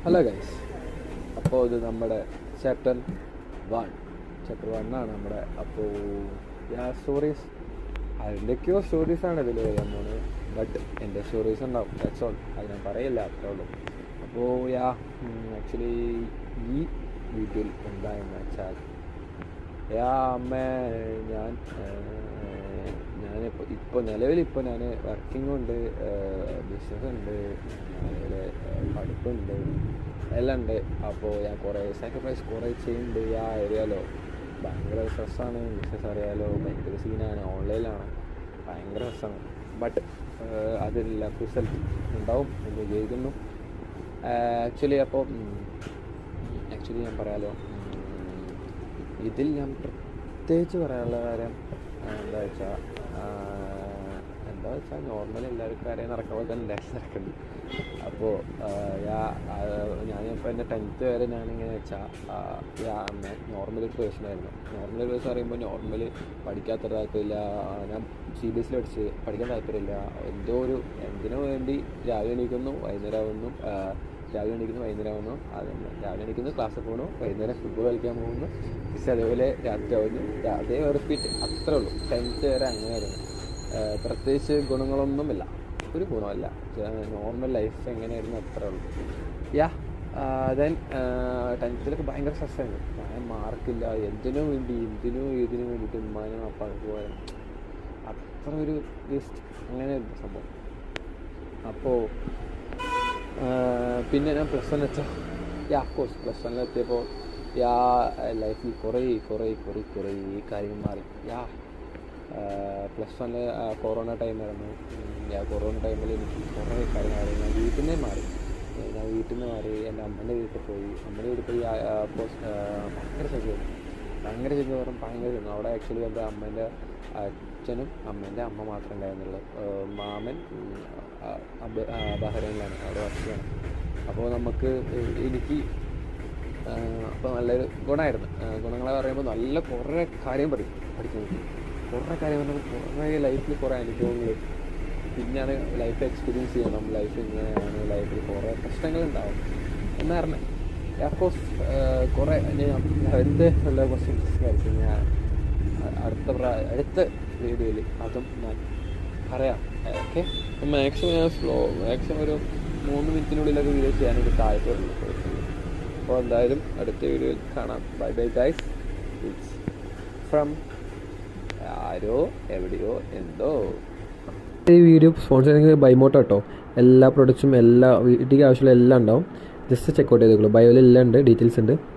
Hello guys, അപ്പോൾ ഇത് നമ്മുടെ ചാപ്റ്റർ വൺ ആണ് നമ്മുടെ. അപ്പോൾ സ്റ്റോറീസ് അതിൻ്റെയൊക്കെയോ സ്റ്റോറീസാണ് ഇതിൽ വരാൻ പോകുന്നത്. ബട്ട് എൻ്റെ സ്റ്റോറീസ് ഉണ്ടാവും, ദാറ്റ്സ് ഓൾ. അത് ഞാൻ പറയില്ല, അത്രേ ഉള്ളൂ. അപ്പോൾ ആക്ച്വലി ഈ വീഡിയോയിൽ എന്താണെന്ന് വെച്ചാൽ അമ്മ ഞാനിപ്പോൾ നിലവിലിപ്പോൾ ഞാൻ വർക്കിംഗ് ഉണ്ട്, ബിസിനസ് ഉണ്ട്, അതുപോലെ പഠിപ്പുണ്ട്, എല്ലാം ഉണ്ട്. അപ്പോൾ ഞാൻ കുറേ സാക്രിഫൈസ് കുറേ ചെയ്യുന്നുണ്ട്. അറിയാലോ, ഭയങ്കര സ്ട്രെസ്സാണ്. ബിസിനസ് അറിയാലോ, ഭയങ്കര സീനാണ്, ഓൺലൈനിലാണ്, ഭയങ്കര സ്ട്രെസ്സാണ്. ബട്ട് അതിലെല്ലാം റിസൾട്ട് ഉണ്ടാവും എന്ന് വിചാരിക്കുന്നു. ആക്ച്വലി ഞാൻ പറയാലോ, ഇതിൽ ഞാൻ പ്രത്യേകിച്ച് പറയാനുള്ള കാര്യം എന്താ വെച്ചാൽ നോർമൽ എല്ലാവർക്കും അറിയാൻ നടക്കുമ്പോൾ തന്നെ ഡാൻസ് നടക്കുന്നുണ്ട്. അപ്പോൾ ഞാനിപ്പോൾ എൻ്റെ 10th വരെ ഞാനിങ്ങനെ വെച്ചാൽ നോർമൽ പേഴ്സണായിരുന്നു. നോർമൽ പേഴ്സൺ പറയുമ്പോൾ നോർമൽ പഠിക്കാത്ത താല്പര്യമില്ല. ഞാൻ CBSE പഠിച്ച് പഠിക്കാൻ താല്പര്യമില്ല. എന്തിനു വേണ്ടി രാവിലെ എണീക്കുന്നു, വൈകുന്നേരം ആവുന്നു, രാവിലെ എണീക്കുന്നു, ക്ലാസ്സിൽ പോകുന്നു, വൈകുന്നേരം ഫുട്ബോൾ കളിക്കാൻ പോകുന്നു, പക്ഷേ അതേപോലെ രാത്രി ആവുന്നു, അതേ റിപ്പീറ്റ്. അത്രേ ഉള്ളൂ. 10th വരെ അങ്ങനെയായിരുന്നു. പ്രത്യേകിച്ച് ഗുണങ്ങളൊന്നുമില്ല, ഒരു ഗുണമല്ല. നോർമൽ ലൈഫ് എങ്ങനെയായിരുന്നു അത്രേ ഉള്ളൂ. ദെൻ 10th ഭയങ്കര സ്ട്രെസ്സായിരുന്നു. ഞാൻ മാർക്കില്ല, ഇതിനു വേണ്ടിയിട്ട് ഉമ്മാനും അപ്പാനും പോകാനും അത്ര ഒരു വേസ്റ്റ്, അങ്ങനെയായിരുന്നു സംഭവം. അപ്പോൾ പിന്നെ ഞാൻ +1 എത്തിയപ്പോൾ അഫ്കോഴ്സ് +1 എത്തിയപ്പോൾ ലൈഫിൽ കുറേ കാര്യങ്ങൾ മാറി. +1 കൊറോണ ടൈമായിരുന്നു. കൊറോണ ടൈമിൽ എനിക്ക് കുറേ കാര്യങ്ങൾ ഞാൻ വീട്ടിൽ നിന്ന് മാറി. എൻ്റെ അമ്മേൻ്റെ വീട്ടിൽ പോയി. ഭയങ്കര ശല്യം. അവിടെ ആക്ച്വലി എൻ്റെ അമ്മേൻ്റെ അച്ഛനും അമ്മേൻ്റെ അമ്മ മാത്രമേ ഉണ്ടായിരുന്നുള്ളൂ. മാമൻ ബഹ്റൈനിലാണ്, അവിടെ വർക്ക് ചെയ്യണം. അപ്പോൾ എനിക്ക് അപ്പോൾ നല്ലൊരു ഗുണമായിരുന്നു. ഗുണങ്ങളെ പറയുമ്പോൾ നല്ല കുറേ കാര്യം പഠിക്കുന്നത്, കുറേ കാര്യം പറഞ്ഞപ്പോൾ കുറേ ലൈഫിൽ കുറേ അനുഭവങ്ങൾ, പിന്നെയാണ് ലൈഫ് എക്സ്പീരിയൻസ് ചെയ്യണം. ലൈഫ് ഇങ്ങനെയാണ്, ലൈഫിൽ കുറേ പ്രശ്നങ്ങളുണ്ടാവും എന്ന് പറഞ്ഞത്. അഫ്കോഴ്സ് കുറേ എൻ്റെ ഉള്ള ക്വസ്റ്റ്യൻസ് ആയിരിക്കും ഞാൻ അടുത്ത വീഡിയോയിൽ അതും ഞാൻ പറയാം. ഓക്കെ, മാക്സിമം ഒരു 3 മിനിറ്റിനുള്ളിലൊക്കെ വീഡിയോ ചെയ്യാനൊരു താല്പര്യമുള്ളൂ. അപ്പോൾ എന്തായാലും അടുത്ത വീഡിയോയിൽ കാണാം. Bye guys. ഇറ്റ്സ് ഫ്രം ആരോ എവിടെയോ എന്തോ. ഈ വീഡിയോ സ്പോൺസർ ചെയ്യുന്നത് ബൈമോട്ടോ കേട്ടോ. എല്ലാ പ്രൊഡക്ട്സും വീട്ടിലേക്ക് ആവശ്യമുള്ള എല്ലാം ഉണ്ടാവും. ജസ്റ്റ് ചെക്കൗട്ട് ചെയ്തോളൂ. ബയോയിൽ എല്ലാം ഉണ്ട്, ഡീറ്റെയിൽസ് ഉണ്ട്.